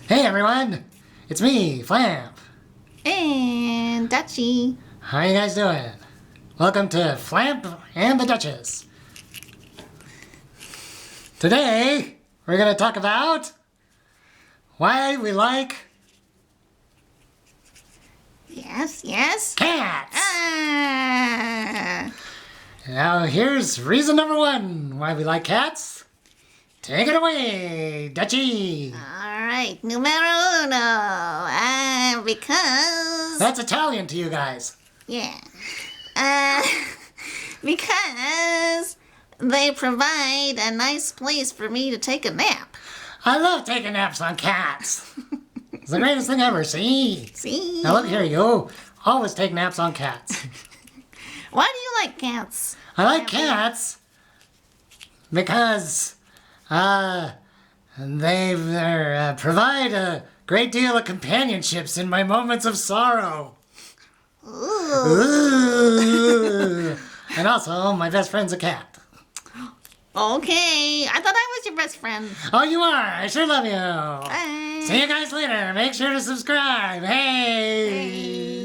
Hey everyone, it's me, Flamp. And Dutchie. How you guys doing? Welcome to Flamp and the Duchess. Today, we're going to talk about why we like Yes. cats. Ah. Now here's reason number one why we like cats. Take it away, Dutchie. All right, numero uno. Because That's Italian to you guys. yeah. Because they provide a nice place for me to take a nap. I love taking naps on cats. It's the greatest thing ever, see? See? Now look here, you always take naps on cats. Why do you like cats? I like cats because they provide a great deal of companionships in my moments of sorrow. Ooh. And also, my best friend's a cat. Okay, I thought I was your best friend. Oh, you are? I sure love you. Bye. See you guys later. Make sure to subscribe. Hey. Hey.